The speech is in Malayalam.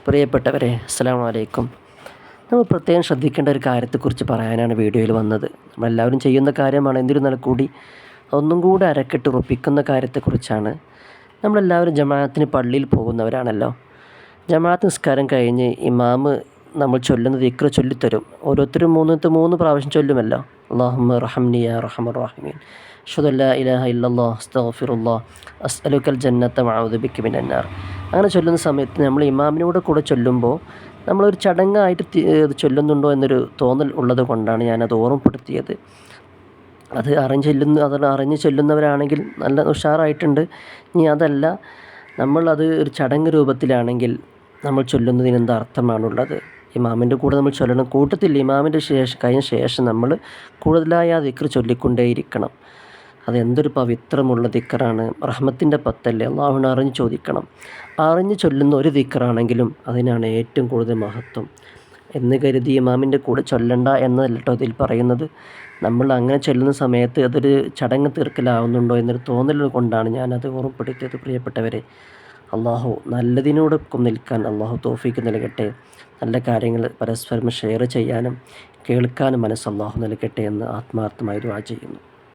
പ്രിയപ്പെട്ടവരെ, അസ്സലാമു അലൈക്കും. നമ്മൾ പ്രത്യേകം ശ്രദ്ധിക്കേണ്ട ഒരു കാര്യത്തെക്കുറിച്ച് പറയാനാണ് വീഡിയോയിൽ വന്നത്. നമ്മളെല്ലാവരും ചെയ്യുന്ന കാര്യമാണ്, എന്നിരുന്നാൽ കൂടി ഒന്നും കൂടെ അരക്കിട്ട് ഉറപ്പിക്കുന്ന കാര്യത്തെക്കുറിച്ചാണ്. നമ്മളെല്ലാവരും ജമാഅത്തിന് പള്ളിയിൽ പോകുന്നവരാണല്ലോ. ജമാഅത്ത് നിസ്കാരം കഴിഞ്ഞ് ഇമാമ് നമ്മൾ ചൊല്ലുന്ന ദിക്ർ ചൊല്ലിത്തരും. ഓരോരുത്തരും മൂന്ന് പ്രാവശ്യം ചൊല്ലുമല്ലോ. അല്ലാഹുമ്മ റഹംനി യാ അർഹമർ റഹീമീൻ, അഷ്ഹദു അല്ലാ ഇലാഹ ഇല്ലല്ലാഹ് അസ്തഗ്ഫിറുല്ലാഹ് അസ്അലുക്കൽ ജന്നത വഅഊദു ബിക മിനന്നാർ. അങ്ങനെ ചൊല്ലുന്ന സമയത്ത് നമ്മൾ ഇമാമിനോട് കൂടെ ചൊല്ലുമ്പോൾ നമ്മളൊരു ചടങ്ങായിട്ട് ചൊല്ലുന്നുണ്ടോ എന്നൊരു തോന്നൽ ഉള്ളത് കൊണ്ടാണ് ഞാനത് ഓർമ്മപ്പെടുത്തിയത്. അത് അറിഞ്ഞ് ചൊല്ലുന്നവരാണെങ്കിൽ നല്ല ഉഷാറായിട്ടുണ്ട്. ഇനി അതല്ല, നമ്മളത് ഒരു ചടങ്ങ് രൂപത്തിലാണെങ്കിൽ നമ്മൾ ചൊല്ലുന്നതിന് എന്താ അർത്ഥമാണുള്ളത്? ഇമാമിൻ്റെ കൂടെ നമ്മൾ ചൊല്ലണം. കൂട്ടത്തിൽ ഇമാമിൻ്റെ കഴിഞ്ഞ ശേഷം നമ്മൾ കൂടുതലായി ആ ദിക്ർ ചൊല്ലിക്കൊണ്ടേയിരിക്കണം. അതെന്തൊരു പവിത്രമുള്ള ദിക്റാണ്. റഹ്മത്തിൻ്റെ പത്തല്ലേ, അള്ളാഹുവിനെ അറിഞ്ഞ് ചോദിക്കണം. അറിഞ്ഞ് ചൊല്ലുന്ന ഒരു ദിക്റാണെങ്കിലും അതിനാണ് ഏറ്റവും കൂടുതൽ മഹത്വം എന്ന് കരുതി ഇമാമിൻ്റെ കൂടെ ചൊല്ലണ്ട എന്നതല്ല കേട്ടോ ഇതിൽ പറയുന്നത്. നമ്മൾ അങ്ങനെ ചൊല്ലുന്ന സമയത്ത് അതൊരു ചടങ്ങ് തീർക്കലാവുന്നുണ്ടോ എന്നൊരു തോന്നൽ കൊണ്ടാണ് ഞാനത് ഓർമ്മപ്പെടുത്തിയത്. പ്രിയപ്പെട്ടവരെ, അള്ളാഹു നല്ലതിനോടൊപ്പം നിൽക്കാൻ അള്ളാഹു തൗഫീക്ക് നൽകട്ടെ. നല്ല കാര്യങ്ങൾ പരസ്പരം ഷെയർ ചെയ്യാനും കേൾക്കാനും മനസ്സ് അള്ളാഹു നൽകട്ടെ എന്ന് ആത്മാർത്ഥമായി ദുആ ചെയ്യുന്നു.